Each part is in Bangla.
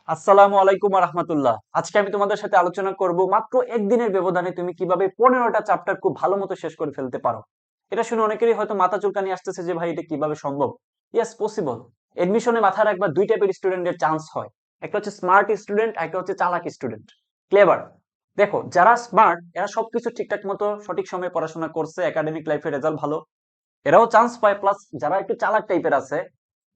আসসালামু আলাইকুম রাহমাতুল্লাহ। আজকে আমি তোমাদের সাথে আলোচনা করব মাত্র একদিনের ব্যবধানে তুমি কিভাবে 15টা চ্যাপ্টার খুব ভালো মতো শেষ করে ফেলতে পারো। এটা শুনে অনেকেরই হয়তো মাথা চুলকানি আসতেছে যে ভাই এটা কিভাবে সম্ভব। Yes, possible. এডমিশনে মাথায় রাখবা দুই টাইপের স্টুডেন্টের চান্স হয়। একটা হচ্ছে স্মার্ট স্টুডেন্ট, একটা হচ্ছে চালাক স্টুডেন্ট, ক্লেভার। দেখো, যারা স্মার্ট এরা সবকিছু ঠিকঠাক মতো সঠিক সময়ে পড়াশোনা করছে, একাডেমিক লাইফে রেজাল্ট ভালো, এরাও চান্স পায়। প্লাস যারা একটু চালাক টাইপের আছে,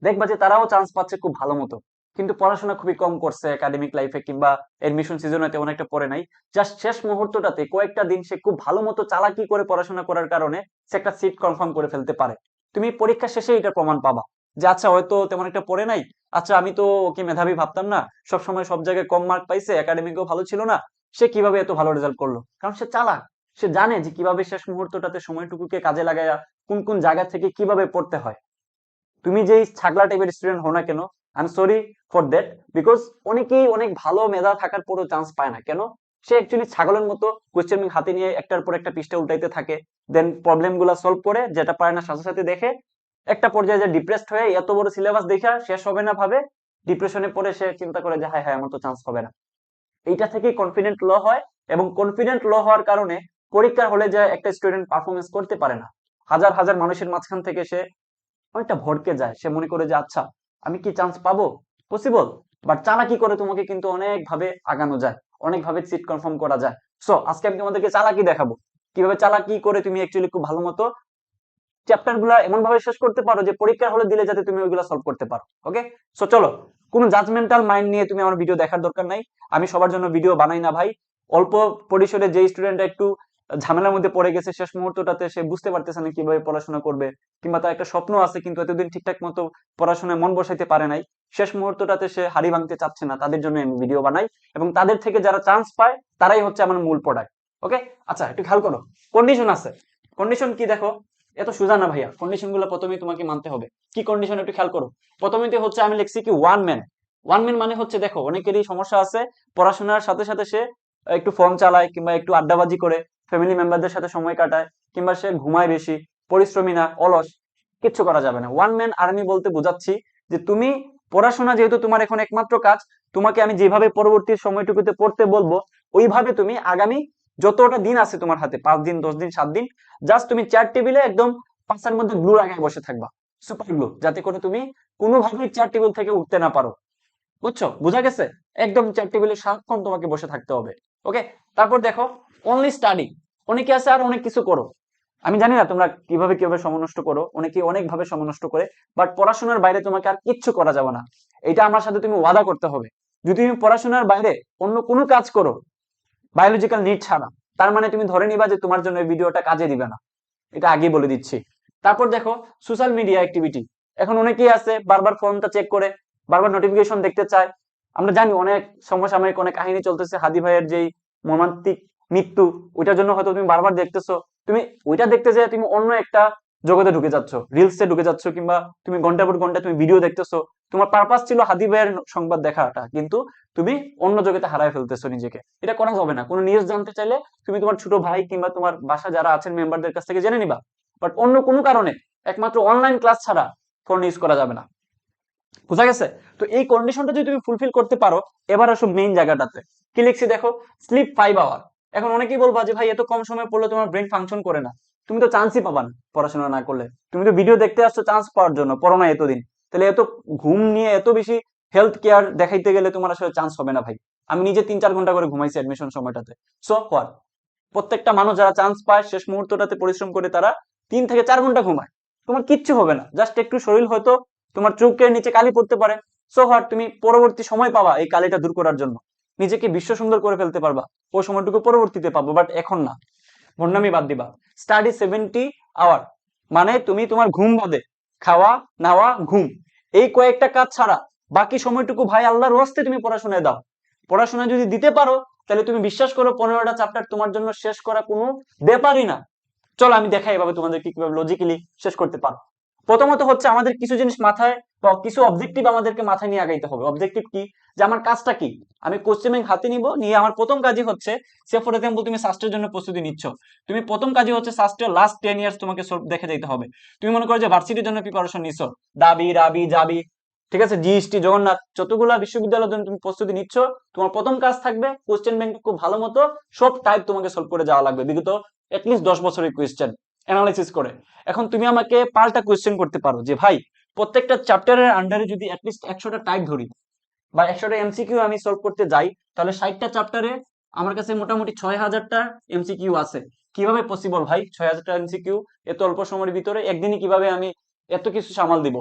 দেখবা যে তারাও চান্স পাচ্ছে খুব ভালো মতো, কিন্তু পড়াশোনা খুবই কম করছে একাডেমিক লাইফে কিংবা এডমিশন সিজনে তেমন একটা পড়ে নাই। জাস্ট শেষ মুহূর্তটাতে কয়েকটা দিন সে খুব ভালো মতো চালাকি করে পড়াশোনা করার কারণে সে একটা সিট কনফার্ম করে ফেলতে পারে। তুমি পরীক্ষা শেষে এটা প্রমাণ পাবা যে আচ্ছা হয়তো তেমন একটা পড়ে নাই, আচ্ছা আমি তো ওকে মেধাবী ভাবতাম না, সব সময় সব জায়গায় কম মার্ক পাইছে, একাডেমিকও ভালো ছিল না, সে কিভাবে এত ভালো রেজাল্ট করলো? কারণ সে চালাক। সে জানে যে কিভাবে শেষ মুহূর্তটাতে সময়টুকুকে কাজে লাগায়া কোন কোন জায়গা থেকে কিভাবে পড়তে হয়। তুমি যেই ছাগলা টাইপের স্টুডেন্ট হও না কেন, I am sorry for that. Because অনেকেই অনেক ভালো মেধা থাকার পরেও চান্স পায় না কেন? সে অ্যাকচুয়ালি ছাগলের মতো কোয়েশ্চেন ব্যাংক হাতে নিয়ে একটার পর একটা পৃষ্ঠা উল্টাইতে থাকে, দেন প্রবলেম গুলা সলভ করে যেটা পারে না সাথে সাথে দেখে একটা পর্যায়ে যে ডিপ্রেসড হয়ে এত বড় সিলেবাস দেখা শেষ হবে না ভাবে ডিপ্রেশনে পড়ে সে চিন্তা করে যে হায় হায় আমার তো চান্স হবে না। এইটা থেকে কনফিডেন্ট লো হয়, এবং কনফিডেন্ট লো হওয়ার কারণে পরীক্ষার হলে যে একটা স্টুডেন্ট পারফরমেন্স করতে পারে না। হাজার হাজার মানুষের মাঝখান থেকে সে অনেকটা ভড়কে যায়, সে মনে করে যে আচ্ছা আমি কি চান্স পাবো? পসিবল। বাট চালাকি করে তোমাকে কিন্তু অনেক ভাবে আগানো যায়, অনেক ভাবে সিট কনফার্ম করা যায়। সো আজকে আমি তোমাদেরকে চালাকি দেখাবো, কিভাবে চালাকি করে তুমি অ্যাকচুয়ালি খুব ভালো মতো চ্যাপ্টার গুলা এমন ভাবে শেষ করতে পারো যে পরীক্ষার হলে দিলে যাতে তুমি ওইগুলা সলভ করতে পারো। ওকে, সো চলো। কোনো জাজমেন্টাল মাইন্ড নিয়ে তুমি আমার ভিডিও দেখার দরকার নাই। আমি সবার জন্য ভিডিও বানাই না ভাই। অল্প পরিসরে যে স্টুডেন্ট একটু ঝামেলার মধ্যে পড়ে গেছে, শেষ মুহূর্তটাতে সে বুঝতে পারতেছে না কিভাবে পড়াশোনা করবে, কিংবা তার একটা স্বপ্ন আছে কিন্তু এতদিন ঠিকঠাক মতো পড়াশোনায় মন বসাইতে পারে নাই, শেষ মুহূর্তটাতে সে হাড়ি ভাঙতে চাচ্ছে না, তাদের জন্য আমি ভিডিও বানাই। এবং তাদের থেকে যারা চান্স পায় তারাই হচ্ছে আমার মূল প্রোডাক্ট। ওকে, আচ্ছা একটু খেয়াল করো। কন্ডিশন আছে। কন্ডিশন কি দেখো, এত সোজা না ভাইয়া, কন্ডিশন গুলো প্রথমেই তোমাকে মানতে হবে। কি কন্ডিশন একটু খেয়াল করো। প্রথমেই তো হচ্ছে আমি লিখছি কি ওয়ান ম্যান। ওয়ান ম্যান মানে হচ্ছে, দেখো অনেকেরই সমস্যা আছে, পড়াশোনার সাথে সাথে সে একটু ফোন চালায় কিংবা একটু আড্ডাবাজি করে, ফ্যামিলি মেম্বারদের সাথে সময় কাটায়, কিংবা সে ঘুমায় বেশি, পরিশ্রমী না, অলস। কিচ্ছু করা যাবে না। ওয়ান ম্যান আর্মি বলতে বোঝাচ্ছি যে তুমি পড়াশোনা যেহেতু তোমার এখন একমাত্র কাজ, তোমাকে আমি যেভাবে পরবর্তী সময়টুকুতে পড়তে বলবো ওইভাবে তুমি আগামী যতটা দিন আছে তোমার হাতে, 5 দিন 10 দিন 7 দিন, জাস্ট তুমি চেয়ার টেবিলে একদম পাশার মধ্যে গ্লু লাগায় বসে থাকবা, সুপার গ্লু, যাতে করে তুমি কোনোভাবেই চেয়ার টেবিল থেকে উঠতে না পারো। বুঝছো? বুঝা গেছে? একদম চেয়ার টেবিলে সারাক্ষণ তোমাকে বসে থাকতে হবে। ওকে, তারপর দেখো, অনলি স্টাডি। অনেকে আছে আর অনেক কিছু করো, আমি জানি না তোমরা কিভাবে কিভাবে সময় নষ্ট করো, অনেকে অনেক ভাবে সময় নষ্ট করে, বাট পড়াশোনার বাইরে তোমাকে আর কিচ্ছু করা যাবে না। এটা আমার সাথে তুমি ওয়াদা করতে হবে। যদি তুমি পড়াশোনার বাইরে অন্য কোনো কাজ করো, বায়োলজিক্যাল নিড ছাড়া, তার মানে তুমি ধরে নিবা যে তোমার জন্য এই ভিডিওটা কাজে দিবে না। এটা আগেই বলে দিচ্ছি। তারপর দেখো, সোশ্যাল মিডিয়া অ্যাক্টিভিটি। এখন অনেকেই আছে বারবার ফোনটা চেক করে, বারবার নোটিফিকেশন দেখতে চায়। আমরা জানি অনেক সমসাময়িক অনেক কাহিনী চলতেছে, হাদি ভাইয়ের যেই মর্মান্তিক মৃত্যু, ওইটার জন্য হয়তো তুমি বারবার দেখতেছো। তুমি ওইটা দেখতে যেয়ে তুমি অন্য একটা জগতে ঢুকে যাচ্ছ, রিলসে ঢুকে যাচ্ছ, কিংবা তুমি ঘন্টার পর ঘন্টা তুমি ভিডিও দেখতেছো। তোমার পারপাস ছিল হাদি ভাইয়ের সংবাদ দেখাটা, কিন্তু তুমি অন্য জগতে হারায় ফেলতেছো নিজেকে। এটা করা যাবে না। কোনো নিউজ জানতে চাইলে তুমি তোমার ছোট ভাই কিংবা তোমার বাসা যারা আছেন মেম্বারদের কাছ থেকে জেনে নিবা। বাট অন্য কোনো কারণে, একমাত্র অনলাইন ক্লাস ছাড়া ফোন ইউজ করা যাবে না। বুঝা গেছে? তো এই কন্ডিশনটা যদি তুমি ফুলফিল করতে পারো, এবার আসো মেইন জায়গাটাতে। কি লিখছি দেখো, স্লিপ 5 আওয়ার। এখন অনেকেই বলবা যে ভাই এত কম সময় পড়লে তোমার ব্রেন ফাংশন করে না। তুমি তো চান্সই পাবা না পড়াশোনা না করলে। তুমি তো ভিডিও দেখতে আসছো চান্স পাওয়ার জন্য, পড়ো না এতদিন। তাহলে এত ঘুম নিয়ে এত বেশি হেলথ কেয়ার দেখাইতে গেলে তোমার আসলে চান্স হবে না ভাই। আমি নিজে 3-4 ঘন্টা করে ঘুমাইছি অ্যাডমিশন সময়টাতে। So what? প্রত্যেকটা মানুষ যারা চান্স পায় শেষ মুহূর্তটাতে পরিশ্রম করে, তারা 3 থেকে 4 ঘন্টা ঘুমায়। তোমার কিচ্ছু হবে না, জাস্ট একটু শরীর হয়তো তোমার চোখের নিচে কালি পড়তে পারে। সো হোয়াট, তুমি পরবর্তী সময় পাবা এই কালিটা দূর করার জন্য, নিজেকে বিশ্ব সুন্দর করে ফেলতে পারবা। ওই সময়টুকু পরবর্তীতে পাবো, বাট এখন না। ভন্ডামি বাদ দিবা। স্টাডি 70 আওয়ার, মানে তুমি তোমার ঘুম বাদে, খাওয়া, নাওয়া, ঘুম, এই কয়েকটা কাজ ছাড়া বাকি সময়টুকু ভাই আল্লাহর ওয়াস্তে তুমি পড়াশোনায় দাও। পড়াশোনা যদি দিতে পারো, তাহলে তুমি বিশ্বাস করো 15টা চ্যাপ্টার তোমার জন্য শেষ করা কোনো ব্যাপারই না। চলো আমি দেখাই এভাবে তোমাদেরকে কিভাবে লজিক্যালি শেষ করতে পারো। প্রথমত হচ্ছে আমাদের কিছু জিনিস মাথায় বা কিছু অবজেক্টিভ আমাদেরকে মাথায় নিয়ে আগাইতে হবে। অবজেক্টিভ কি? যে আমার কাজটা কি, আমি কোশ্চেন ব্যাংক হাতে নিব, নিয়ে আমার প্রথম কাজই হচ্ছে, সে ফর এক্সাম্পল তুমি সাস্টের জন্য প্রস্তুতি নিচ্ছ, তুমি প্রথম কাজই হচ্ছে সাস্টের লাস্ট 10 ইয়ার্স তোমাকে দেখে যেতে হবে। তুমি মনে করো যে ভার্সিটির জন্য প্রিপারেশন নিচ্ছ, দাবি রাবি জাবি, ঠিক আছে, জিএসটি, জগন্নাথ, যতগুলা বিশ্ববিদ্যালয়ের জন্য তুমি প্রস্তুতি নিচ্ছ, তোমার প্রথম কাজ থাকবে কোশ্চেন ব্যাংক খুব ভালো মতো সব টাইপ তোমাকে সলভ করে যাওয়া লাগবে বিগত এটলিস্ট 10 বছরের কোয়েশ্চেন অ্যানালাইসিস করে। এখন তুমি আমাকে পাল্টা কোয়েশ্চেন করতে পারো যে ভাই প্রত্যেকটা চ্যাপ্টারের আন্ডারে যদি অ্যাটলিস্ট 100টা টাইপ ধরি বা 100টা এমসিকিউ আমি সলভ করতে যাই, তাহলে 60টা চ্যাপ্টারে আমার কাছে মোটামুটি 6000টা এমসিকিউ আছে। কিভাবে পসিবল ভাই 6000টা এমসিকিউ এত অল্প সময়ের ভিতরে একদিনে কিভাবে আমি এত কিছু সামাল দিব?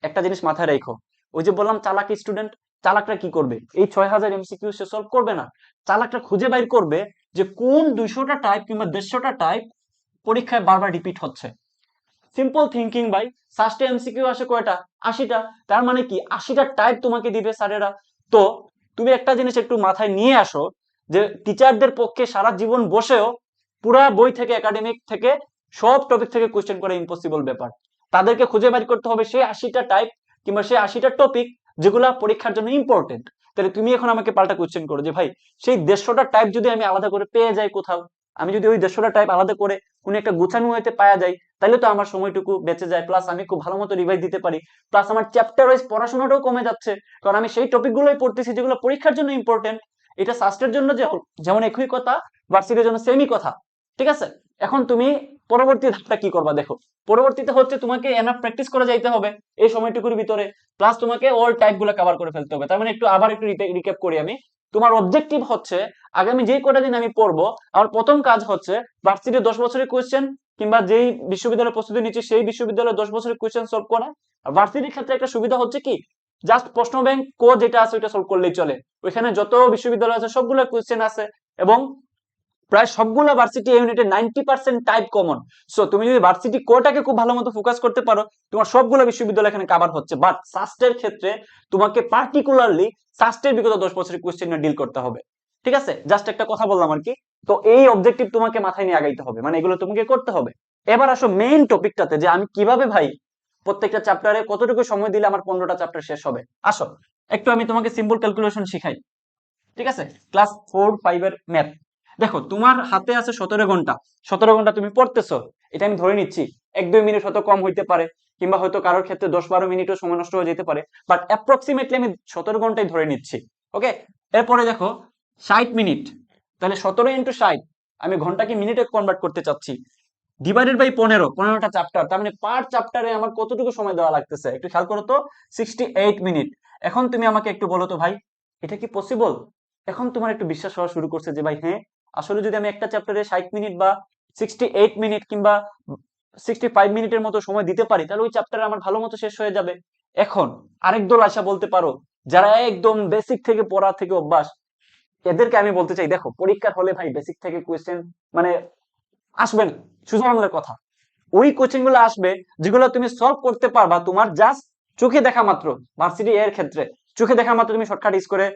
একটা জিনিস মাথায় রেখো, ওই যে বললাম চালাক স্টুডেন্ট, চালাকরা কি করবে? এই 6000 এমসিকিউ সে সলভ করবে না, চালাকরা খুঁজে বাইর করবে যে কোন 200টা টাইপ কিংবা 150টা টাইপ পরীক্ষায় বারবার রিপিট হচ্ছে। সিম্পল থিঙ্কিং ভাই, ফার্স্টে এমসিকিউ আসে কয়টা? 80টা। তার মানে কি 80টা টাইপ তোমাকে দিবে স্যারেরা। তো তুমি একটা জিনিস একটু মাথায় নিয়ে আসো যে টিচারদের পক্ষে সারা জীবন বসেও পুরা বই থেকে একাডেমিক থেকে সব টপিক থেকে কোশ্চেন করা ইম্পসিবল ব্যাপার। তাদেরকে খুঁজে বের করতে হবে সেই 80টা টাইপ কিংবা সেই 80টা টপিক যেগুলা পরীক্ষার জন্য ইম্পর্টেন্ট। তাহলে তুমি এখন আমাকে পাল্টা কোশ্চেন করো যে ভাই সেই 150টা টাইপ যদি আমি আলাদা করে পেয়ে যাই কোথাও, আমি যদি ওই 150টা টাইপ আলাদা করে কোন একটা গুছানো হইতে পাওয়া যায়, তাহলে তো আমার সময়টুকু বেঁচে যায়, প্লাস আমি খুব ভালো মতো রিভাইজ দিতে পারি, প্লাস আমার চ্যাপ্টার ওয়াইজ পড়াশোনাটাও কমে যাচ্ছে, কারণ আমি সেই টপিকগুলোই পড়তেছি যেগুলো পরীক্ষার জন্য ইম্পর্টেন্ট। এটা সাস্টের জন্য যেমন একই কথা, ভার্সিটির জন্য সেমই কথা। ঠিক আছে, এখন তুমি পরবর্তী ধাপটা কি করবা দেখো। পরবর্তীতে হচ্ছে তোমাকে এনাফ প্র্যাকটিস করে যাইতে হবে এই সময়টুকুর ভিতরে, প্লাস তোমাকে অল টাইপ গুলো কভার করে ফেলতে হবে। তার মানে একটু রিক্যাপ করি আমি। তোমার অবজেক্টিভ হচ্ছে আগামী যে কটা দিন আমি পড়বো, আমার প্রথম কাজ হচ্ছে ভার্সিটির 10 বছরের কোয়েশ্চেন কিংবা যেই বিশ্ববিদ্যালয়ে প্রস্তুতি নিচ্ছি সেই বিশ্ববিদ্যালয়ে 10 বছরের কোয়েশ্চেন সলভ করা। আর ভার্সিটির ক্ষেত্রে একটা সুবিধা হচ্ছে কি, জাস্ট প্রশ্ন ব্যাংক কো যেটা আছে ওইটা সলভ করলেই চলে। ওইখানে যত বিশ্ববিদ্যালয় আছে সবগুলো কোয়েশ্চেন আছে, এবং প্রায় সবগুলো ভার্সিটি ইউনিটে 90% টাইপ কমন। সো তুমি যদি ভার্সিটি কোটাকে খুব ভালো মতো ফোকাস করতে পারো, তোমার সবগুলো বিশ্ববিদ্যালয় এখানে কভার হচ্ছে। বাট সাস্টের ক্ষেত্রে তোমাকে পার্টিকুলারলি সাস্টের বিগত 10 বছরের কোয়েশ্চেন ডিল করতে হবে। ঠিক আছে, জাস্ট একটা কথা বললাম আর কি। তো এই অবজেক্টিভ তোমাকে মাথায় নিয়ে আগাইতে হবে, মানে এগুলো তোমাকে করতে হবে। এবার আসো মেইন টপিকটাতে, যে আমি কিভাবে ভাই প্রত্যেকটা চ্যাপ্টারে কতটুকু সময় দিলে আমার 15টা চ্যাপ্টার শেষ হবে। আসো একটু আমি তোমাকে সিম্পল ক্যালকুলেশন শিখাই। ঠিক আছে, ক্লাস 4-5 এর ম্যাথ। দেখো তোমার হাতে আছে 17 ঘন্টা, 17 ঘন্টা তুমি পড়তেছো, এটা আমি ধরে নিচ্ছি। 1-2 মিনিট হয়তো কম হইতে পারে, কিংবা হয়তো কারোর ক্ষেত্রে 10-12 মিনিটও সময় নষ্ট হয়ে যেতে পারে, বাট অ্যাপ্রক্সিমেটলি আমি 17 ঘন্টাই ধরে নিচ্ছি। ওকে, এরপরে দেখো 60 মিনিট, তাহলে 17 × 60, আমি ঘন্টাকে মিনিটে কনভার্ট করতে চাচ্ছি, ডিভাইডেড বাই 15টা চ্যাপ্টার, তার মানে পার চ্যাপ্টারে আমার কতটুকু সময় দেওয়া লাগতেছে একটু খেয়াল করো তো, 68 মিনিট। এখন তুমি আমাকে একটু বলো তো ভাই এটা কি পসিবল? এখন তোমার একটু বিশ্বাস হওয়া শুরু করছে যে ভাই হ্যাঁ, আসলে যদি আমি একটা চ্যাপ্টারে 60 মিনিট বা 68 মিনিট কিংবা 65 মিনিটের মতো সময় দিতে পারি, তাহলে ওই চ্যাপ্টারে আমার ভালো মতো শেষ হয়ে যাবে। এখন আরেক দল আশা বলতে পারো যারা একদম বেসিক থেকে পড়া থেকে অভ্যাস, এদেরকে আমি বলতে চাই দেখো পরীক্ষার হলে ভাই বেসিক থেকে কোয়েশ্চেন মানে আসবে না, সোজা বাংলার কথা। ওই কোচিং গুলো আসবে যেগুলো তুমি সলভ করতে পারবা তোমার জাস্ট চোখে দেখা মাত্র। ভার্সিটি এর ক্ষেত্রে চোখে দেখা মাত্র তুমি শর্টকাট ইউজ করে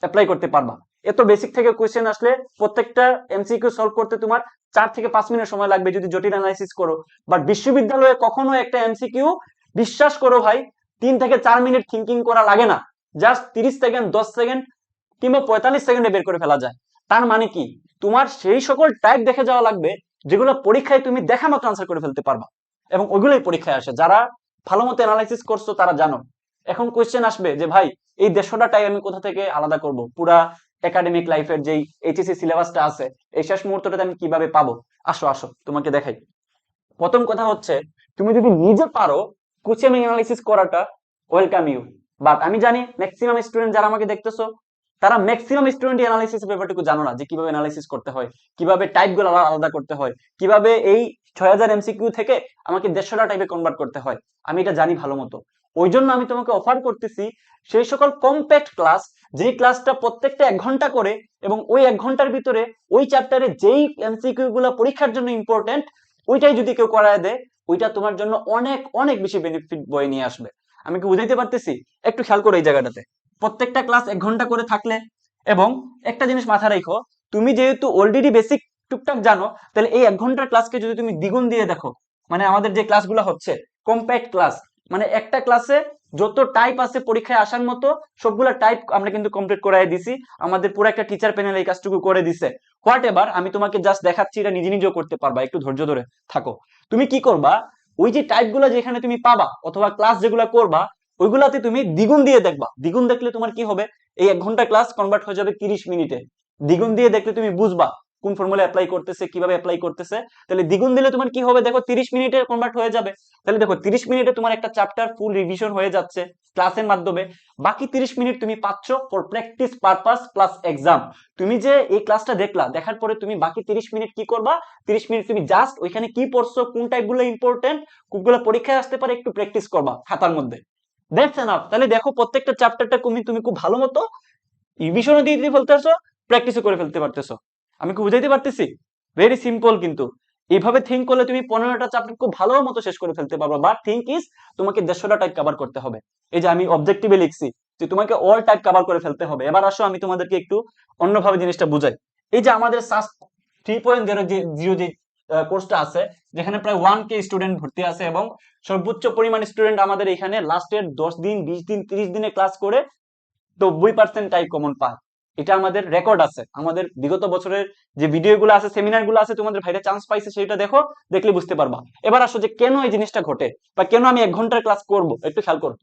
অ্যাপ্লাই করতে পারবা। এত বেসিক থেকে কোয়েশ্চেন আসলে প্রত্যেকটা এমসিকিউ সলভ করতে তোমার 4 থেকে 5 মিনিট সময় লাগবে যদি জটিল অ্যানালাইসিস করো। বাট বিশ্ববিদ্যালয়ে কখনো একটা এমসিকিউ, বিশ্বাস করো ভাই, 3 থেকে 4 মিনিট থিঙ্কিং করা লাগে না, জাস্ট 30 সেকেন্ড, 10 সেকেন্ড কিংবা 45 সেকেন্ডে বের করে ফেলা যায়। তার মানে কি তোমার সেই সকল টাইপ দেখে যাওয়া লাগবে যেগুলো পরীক্ষায় তুমি দেখা মতো আনসার করে ফেলতে পারবা, এবং ওইগুলোই পরীক্ষায় আসে। যারা ভালো মতো অ্যানালাইসিস করছো তারা জানো। এখন কোয়েশ্চেন আসবে যে ভাই এই 150টা টাইপ আমি কোথা থেকে আলাদা করব, পুরা একাডেমিক লাইফের যেই এইচএসসি সিলেবাসটা আছে এই শেষ মুহূর্তটাতে আমি কিভাবে পাবো? আসো আসো তোমাকে দেখাই। প্রথম কথা হচ্ছে তুমি যদি নিজে পারো কোশ্চেন অ্যানালাইসিস করাটা, ওয়েলকাম ইউ। বাট আমি জানি ম্যাক্সিমাম স্টুডেন্ট যারা আমাকে দেখতেছো, তারা ম্যাক্সিমাম স্টুডেন্ট অ্যানালাইসিস ব্যাপারটুকু জানো না, যে কিভাবে অ্যানালাইসিস করতে হয়, কিভাবে টাইপ গুলো আলাদা করতে হয়, কিভাবে এই 6000 এমসিকিউ থেকে আমাকে 150টা টাইপে কনভার্ট করতে হয়। আমি এটা জানি ভালো মতো, ওই জন্য আমি তোমাকে অফার করতেছি সেই সকল কম্প্যাক্ট ক্লাস, যেই ক্লাসটা প্রত্যেকটা 1 ঘন্টা করে, এবং ওই 1 ঘন্টার ভিতরে ওই চ্যাপ্টারে যেই এমসিকিউ গুলো পরীক্ষার জন্য ইম্পর্টেন্ট ওইটাই যদি কেউ করায় দেয়, ওইটা তোমার জন্য অনেক অনেক বেশি বেনিফিট বয়ে নিয়ে আসবে। আমি কি বুঝাইতে পারতেছি? একটু খেয়াল করো এই জায়গাটাতে। প্রত্যেকটা ক্লাস 1 ঘন্টা করে থাকলে, এবং একটা জিনিস মাথায় রাখো, তুমি যেহেতু অলরেডি বেসিক টুকটাক জানো, তাহলে এই 1 ঘন্টার ক্লাসকে যদি তুমি দ্বিগুণ দিয়ে দেখো, মানে আমাদের যে ক্লাসগুলো হচ্ছে কম্প্যাক্ট ক্লাস, মানে একটা ক্লাসে যত টাইপ আছে পরীক্ষায় আসার মতো সবগুলা টাইপ আমরা কিন্তু কমপ্লিট করাই দিছি। আমাদের পুরো একটা টিচার প্যানেল এই কাজটুকু করে দিছে। হোয়াট এভার, আমি তোমাকে জাস্ট দেখাচ্ছি, এটা নিজে নিজেও করতে পারবা, একটু ধৈর্য ধরে থাকো। তুমি কি করবা, ওই যে টাইপ গুলা যেখানে তুমি পাবা অথবা ক্লাস যেগুলো করবা ওইগুলাতে তুমি দ্বিগুণ দিয়ে দেখবা। দ্বিগুণ দেখলে তোমার কি হবে, এই 1 ঘন্টা ক্লাস কনভার্ট হয়ে যাবে 30 মিনিটে। দ্বিগুণ দিয়ে দেখলে তুমি বুঝবা কোন ফর্মুলা অ্যাপ্লাই করতেছে, কিভাবে অ্যাপ্লাই করতেছে। তাহলে দ্বিগুণ দিলে তোমার কি হবে, দেখো 30 মিনিটে কনভার্ট হয়ে যাবে। তাহলে দেখো 30 মিনিটে তোমার একটা চ্যাপ্টার ফুল রিভিশন হয়ে যাচ্ছে ক্লাসের মাধ্যমে। বাকি 30 মিনিট তুমি পাচ্ছ for practice purpose plus exam. তুমি যে এই ক্লাসটা দেখলা, দেখার পরে তুমি বাকি 30 মিনিট কি করবা, 30 মিনিট তুমি জাস্ট ওইখানে কি পড়ছো, কোন টাইপগুলো ইম্পর্টেন্ট, কোনগুলো পরীক্ষায় আসতে পারে, একটু প্র্যাকটিস করবা খাতার মধ্যে। That's enough. তাহলে দেখো প্রত্যেকটা চ্যাপ্টারটা তুমি খুব ভালো মতো রিভিশনও দিয়ে দিতে ফেলতেছো, প্র্যাকটিসও করে ফেলতে পারতেছো। আমি কি বুঝাইতে পারতেছি? Very simple. কিন্তু এইভাবে থিঙ্ক করলে তুমি 15টা চ্যাপ্টার খুব ভালো মতো শেষ করে ফেলতে পারবে। বাট থিঙ্ক ইজ তোমাকে 150টা টাইপ কভার করতে হবে। এই যে আমি অবজেক্টিভে লিখছি যে তোমাকে অল টাইপ কভার করে ফেলতে হবে। এবার আসো আমি তোমাদেরকে একটু অন্যভাবে জিনিসটা বুঝাই। এই যে আমাদের সাস 3.0 যে কোর্সটা আছে, যেখানে প্রায় 1K স্টুডেন্ট ভর্তি আছে এবং সর্বোচ্চ পরিমাণ স্টুডেন্ট আমাদের এখানে লাস্টের 10 দিন, 20 দিন, 30 দিনে ক্লাস করে 90% টাইপ কমন পায়। এটা আমাদের রেকর্ড আছে। আমাদের বিগত বছরের যে ভিডিওগুলো আছে, সেমিনারগুলো আছে, তোমাদের ভাইরা চান্স পাইছে, সেটা দেখো, দেখলে বুঝতে পারবা। এবার আসো যে কেন এই জিনিসটা ঘটে বা কেন আমি 1 ঘন্টার ক্লাস করব, একটু খেয়াল করো।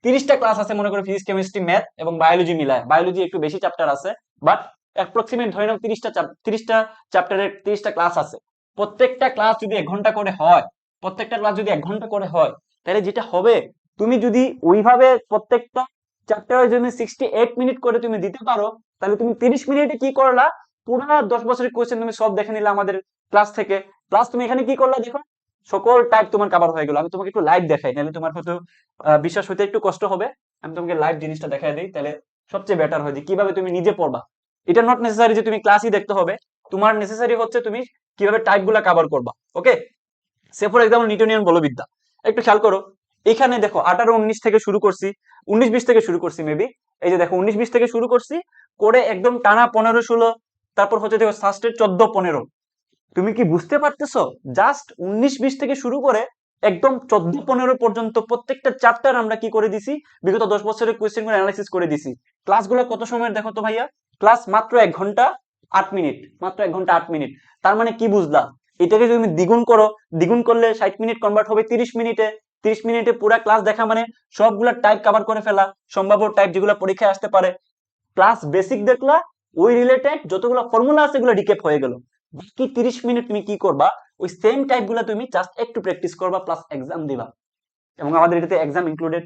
30টা ক্লাস আছে মনে করো, ফিজিক্স, কেমিস্ট্রি, ম্যাথ এবং বায়োলজি মিলায়। বায়োলজি একটু বেশি চ্যাপ্টার আছে, বাট অ্যাপ্রক্সিমেট ধরে নাও 30টা চ্যাপ্টারের 30টা ক্লাস আছে। প্রত্যেকটা ক্লাস যদি 1 ঘন্টা করে হয়, প্রত্যেকটা ক্লাস যদি 1 ঘন্টা করে হয়, তাহলে যেটা হবে, তুমি যদি ওইভাবে প্রত্যেকটা চ্যাপ্টারের জন্য 68 মিনিট করে তুমি দিতে পারো, তাহলে তুমি 30 মিনিটে কি করলা, পুরো 10 বছরের কোয়েশ্চেন তুমি সব দেখে নিলে আমাদের ক্লাস থেকে। প্লাস তুমি এখানে কি করলা দেখো, সকল টাইপ তোমার কভার হয়ে গেল। আমি তোমাকে একটু লাইভ দেখাই, নাহলে তোমার হয়তো বিশ্বাস হইতে একটু কষ্ট হবে। আমি তোমাকে লাইভ জিনিসটা দেখাই দিই, তাহলে সবচেয়ে বেটার হয় যে কিভাবে তুমি নিজে পড়বা। এটা নট নেসেসারি যে তুমি ক্লাসই দেখতে হবে, তোমার নেসেসারি হচ্ছে তুমি কিভাবে টাইপ গুলা কভার করবা। ওকে, সে ফর এক্সাম্পল নিউটনিয়ান বলবিদ্যা। একটু খেয়াল করো, এখানে দেখো 18-19 থেকে শুরু করছি, 19-20 থেকে শুরু করছি মেবি। এই যে দেখো 19-20 থেকে শুরু করছি করে একদম টানা 15-16, তারপর হচ্ছে দেখো ফার্স্টের 14-15। তুমি কি বুঝতে পারতেছো? জাস্ট 19-20 থেকে শুরু করে একদম 14-15 পর্যন্ত প্রত্যেকটা চ্যাপ্টার আমরা কি করে দিছি, বিগত 10 বছরের কোয়েশ্চেন গুলো অ্যানালাইসিস করে দিছি। ক্লাসগুলো কত সময়ের দেখো তো ভাইয়া, ক্লাস মাত্র 1 ঘন্টা 8 মিনিট, মাত্র 1 ঘন্টা 8 মিনিট। তার মানে কি বুঝলা, এটাকে যদি তুমি দ্বিগুণ করো, দ্বিগুণ করলে 60 মিনিট কনভার্ট হবে 30 মিনিটে। 30 মিনিটে পুরো ক্লাস দেখা মানে সবগুলা টাইপ কভার করে ফেলা, সম্ভাব্য টাইপ যেগুলো পরীক্ষায় আসতে পারে। ক্লাস বেসিক দেখলা, ওই রিলেটেড যতগুলো ফর্মুলা আছে এগুলো রিক্যাপ হয়ে গেল। বাকি 30 মিনিট তুমি কি করবা, ওই সেম টাইপ গুলা তুমি জাস্ট একটু প্র্যাকটিস করবা, প্লাস এক্সাম দিবা। এবং আমাদের এটাতে এক্সাম ইনক্লুডেড।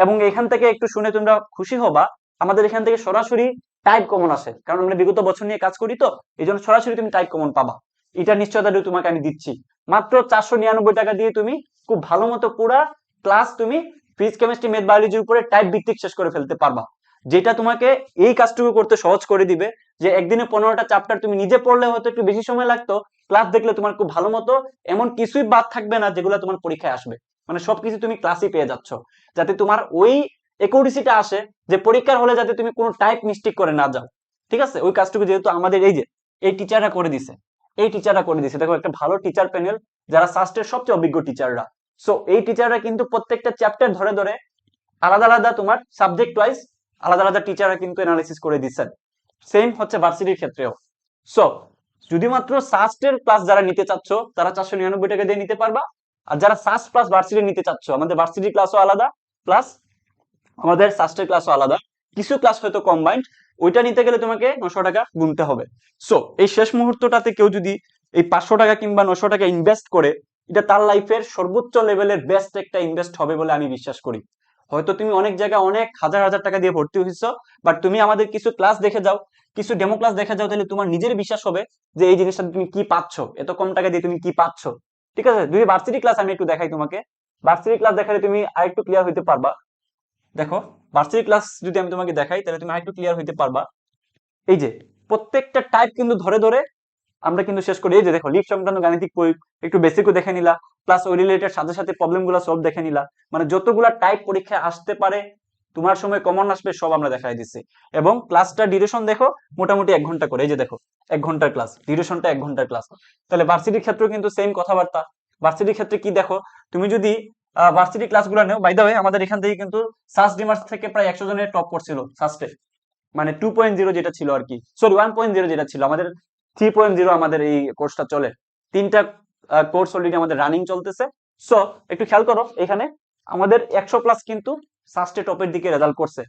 এবং এখান থেকে একটু শুনে তোমরা খুশি হবা, আমাদের এখান থেকে সরাসরি টাইপ কমন আসে, কারণ আমরা বিগত বছর নিয়ে কাজ করি, তো এই জন্য সরাসরি তুমি টাইপ কমন পাবা। এটা নিশ্চয়তা দিয়ে তোমাকে আমি দিচ্ছি। মাত্র 499 টাকা দিয়ে তুমি খুব ভালো মতো পুরা ক্লাস তুমি ফিজিক্স, কেমিস্ট্রি, ম্যাথ, বায়োলজির উপরে টাইপ ভিত্তিক শেষ করে ফেলতে পারবা। যেটা তোমাকে এই কাজটুকু করতে সহজ করে দিবে, যে একদিনে 15টা চ্যাপ্টার তুমি নিজে পড়লে হয়তো একটু বেশি সময় লাগতো, ক্লাস দেখলে তোমার খুব ভালো মতো এমন কিছুই বাদ থাকবে না যেগুলো তোমার পরীক্ষায় আসবে। মানে সবকিছু তুমি ক্লাসই পেয়ে যাচ্ছ, যাতে তোমার ওই একুরেসিটা আসে, যে পরীক্ষার হলে যাতে তুমি কোনো টাইপ মিস্টেক করে না যাও। ঠিক আছে, ওই কাজটুকু যেহেতু আমাদের এই যে এই টিচাররা করে দিছে, দেখো একটা ভালো টিচার প্যানেল, যারা সাস্টের সবচেয়ে অভিজ্ঞ টিচাররা। সো এই টিচাররা কিন্তু প্রত্যেকটা চ্যাপ্টার ধরে ধরে আলাদা আলাদা তোমার সাবজেক্ট ওয়াইজ আলাদা আলাদা টিচাররা কিন্তু অ্যানালাইসিস করে দিচ্ছেন। সেম হচ্ছে ভার্সিটির ক্ষেত্রেও। সো শুধুমাত্র সাস্টের ক্লাস যারা নিতে চাচ্ছ, তারা 499 টাকা দিয়ে নিতে পারবা। আর যারা সাস্ট প্লাস ভার্সিটি নিতে চাচ্ছ, আমাদের ভার্সিটি ক্লাসও আলাদা, প্লাস আমাদের সাস্টের ক্লাসও আলাদা, কিছু ক্লাস হয়তো কম্বাইন্ড, ওইটা নিতে গেলে তোমাকে 900 টাকা গুনতে হবে। সো এই শেষ মুহূর্তটাতে কেউ যদি এই 500 টাকা কিংবা 900 টাকা ইনভেস্ট করে, এটা তার লাইফের সর্বোচ্চ লেভেলের বেস্ট একটা ইনভেস্ট হবে বলে আমি বিশ্বাস করি। হয়তো তুমি অনেক জায়গায় অনেক হাজার হাজার টাকা দিয়ে ভর্তি হয়েছো, বাট তুমি আমাদের কিছু ক্লাস দেখে যাও, কিছু ডেমো ক্লাস দেখে যাও, তাহলে তোমার নিজের বিশ্বাস হবে যে এই জিনিসটা তুমি কি পাচ্ছ, এত কম টাকা দিয়ে তুমি কি পাচ্ছ। ঠিক আছে, যদি ভার্সিটি ক্লাস আমি একটু দেখাই তোমাকে, ভার্সিটি ক্লাস দেখালে তুমি আরেকটু ক্লিয়ার হইতে পারবা। দেখো ভার্সিটি ক্লাস যদি আমি তোমাকে দেখাই, তাহলে তুমি আরেকটু ক্লিয়ার হইতে পারবা। এই যে প্রত্যেকটা টাইপ কিন্তু ধরে ধরে আমরা কিন্তু শেষ করি। এই যে দেখো লিফ সংক্রান্ত গাণিতিক প্রয়োগ একটু বেসিকও দেখে নিলা, প্লাস ওই রিলেটেড সাথে সাথে প্রবলেম গুলো সব দেখে নিলা। মানে যতগুলা টাইপ পরীক্ষায় আসতে পারে, তোমার সময় কমন আসবে, সব আমরা দেখাই দিচ্ছি। এবং ক্লাসটা ডিউরেশন দেখো মোটামুটি 1 ঘন্টা করে। এই যে দেখো 1 ঘন্টার ক্লাস, ডিউরেশনটা 1 ঘন্টার ক্লাস। তাহলে ভার্সিটির ক্ষেত্রেও কিন্তু সেম কথাবার্তা। ভার্সিটির ক্ষেত্রে কি দেখো, তুমি যদি ভার্সিটি ক্লাসগুলো নেও, বাই দা ওয়ে আমাদের এখান থেকে কিন্তু সাস্ট ডিমার্স থেকে প্রায় 100 জনের টপ করছিল সাস্টে, মানে 2.0 যেটা ছিল আর কি, সরি 1.0 যেটা ছিল। আমাদের 3.0 আমাদের এই কোর্সটা চলে, 3টা কোর্স অলরেডি আমাদের রানিং চলতেছে। সো একটু খেয়াল করো এখানে, আমাদের 100+ কিন্তু সাস্টে টপের দিকে রেজাল্ট করছে।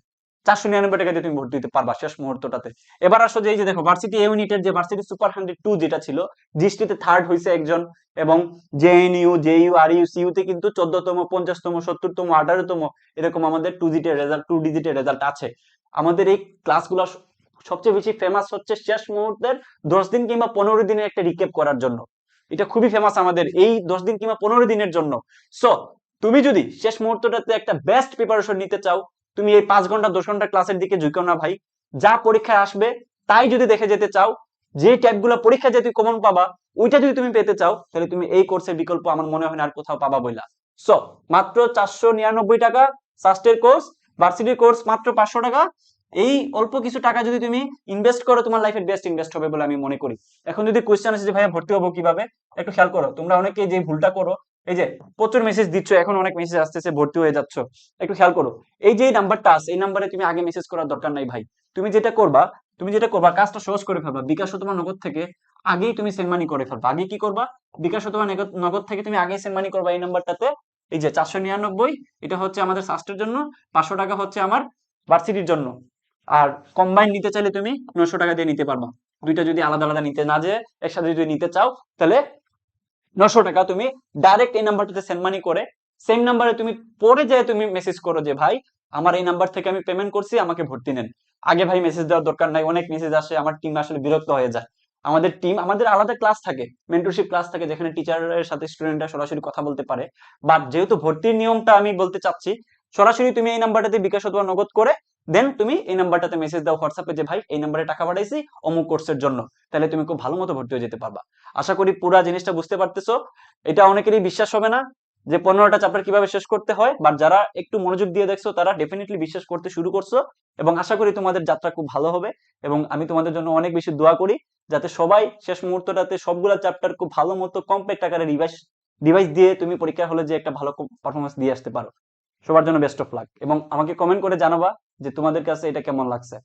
499 টাকা দিয়ে তুমি ভর্তি দিতে পারবা শেষ মুহূর্তটাতে। এবার আসো যে এই যে দেখো ভার্সিটি এ ইউনিটের যে ভার্সিটি সুপার 102 যেটা ছিল, জিএসটিতে থার্ড হয়েছে একজন, এবং জেএনইউ, জেইউ, আরইউ, সিইউতে কিন্তু 14তম, 50তম, 70তম, 18তম এরকম আমাদের 2 ডিজিটের রেজাল্ট আছে। আমাদের এই ক্লাসগুলো সবচেয়ে বেশি ফেমাস হচ্ছে শেষ মুহূর্তের 10 দিন কিংবা 15 দিনের একটা রিক্যাপ করার জন্য। এটা খুবই ফেমাস আমাদের এই 10 দিন কিংবা 15 দিনের জন্য। সো তুমি যদি শেষ মুহূর্তটাতে একটা বেস্ট প্রিপারেশন নিতে চাও, তুমি এই 5 ঘন্টা 10 ঘন্টা ক্লাসের দিকে ঝুঁকো না ভাই। যা পরীক্ষায় আসবে তাই যদি দেখে যেতে চাও, যে টাইপগুলো পরীক্ষা যে তুই কমন পাবা ওইটা যদি তুমি পেতে চাও, তাহলে তুমি এই কোর্সের বিকল্প আমার মনে হয় না আর কোথাও পাবা বইলা। সো মাত্র 499 টাকা সাস্টের কোর্স, ভার্সিটির কোর্স মাত্র 500 টাকা। এই অল্প কিছু টাকা যদি তুমি ইনভেস্ট করো, তোমার লাইফের বেস্ট ইনভেস্ট হবে বলে আমি মনে করি। এখন যদি কোয়েশ্চেন আছে যে ভাইয়া ভর্তি হবো কিভাবে, একটু খেয়াল করো। তোমরা অনেকে যে ভুলটা করো, এই যে প্রচুর মেসেজ দিচ্ছ, এখন অনেক মেসেজ আসতেছে ভর্তি হয়ে যাচ্ছ, একটু খেয়াল করো। এই যে নাম্বারটা আছে, এই নাম্বারে তুমি আগে মেসেজ করার দরকার নাই ভাই। তুমি যেটা করবা কাজটা সহজ করে ফেলবা, বিকাশ অথবা নগদ থেকে আগেই তুমি সেন্ড মানি করে ফেলবা। আগে কি করবা, বিকাশ অথবা নগদ থেকে তুমি আগেই সেন্ড মানি করবা এই নাম্বারটাতে। এই যে 499, এটা হচ্ছে আমাদের সাস্টের জন্য, 500 টাকা হচ্ছে আমার ভার্সিটির জন্য। আর কম্বাইন নিতে চাইলে তুমি 900 টাকা দিয়ে নিতে পারবা। দুইটা যদি আলাদা আলাদা নিতে না যে একসাথে যদি নিতে চাও, তাহলে 900 টাকা তুমি ডাইরেক্ট এই নাম্বারটাতে সেন্ড মানি করে সেম নাম্বারে তুমি পরে যায় তুমি মেসেজ করো যে ভাই আমার এই নাম্বার থেকে আমি পেমেন্ট করছি, আমাকে ভর্তি নেন। আগে ভাই মেসেজ দেওয়ার দরকার নাই, অনেক মেসেজ আসে, আমার টিম আসলে বিরক্ত হয়ে যায়। আমাদের আলাদা ক্লাস থাকে, মেন্টরশিপ ক্লাস থাকে, যেখানে টিচারের সাথে স্টুডেন্টরা সরাসরি কথা বলতে পারে। বাট যেহেতু ভর্তির নিয়মটা আমি বলতে চাচ্ছি, সরাসরি তুমি এই নাম্বারটাতে বিকাশ অথবা নগদ করে দেন তুমি এই নাম্বারটাতে মেসেজ দাও হোয়াটসঅ্যাপে যে ভাই এই নাম্বারে টাকা পাঠাইছি অমুক কোর্সের জন্য, তাহলে তুমি খুব ভালো মতো ভর্তি হয়ে যেতে পারবা। আশা করি পুরা জিনিসটা বুঝতে পারতেছো। এটা অনেকেরই বিশ্বাস হবে না যে 15টা চ্যাপ্টার কিভাবে শেষ করতে হয়, বাট যারা একটু মনোযোগ দিয়ে দেখছো তারা ডেফিনেটলি বিশ্বাস করতে শুরু করছো। এবং আশা করি তোমাদের যাত্রা খুব ভালো হবে। এবং আমি তোমাদের জন্য অনেক বেশি দোয়া করি, যাতে সবাই শেষ মুহূর্তটাতে সবগুলা চ্যাপ্টার খুব ভালো মতো কম্প্যাক্ট আকারে ডিভাইস দিয়ে তুমি পরীক্ষা হলে যে একটা ভালো পারফরমেন্স দিয়ে আসতে পারো। সবার জন্য বেস্ট অফ লাক, এবং আমাকে কমেন্ট করে জানাবা যে তোমাদের কাছে এটা কেমন লাগছে।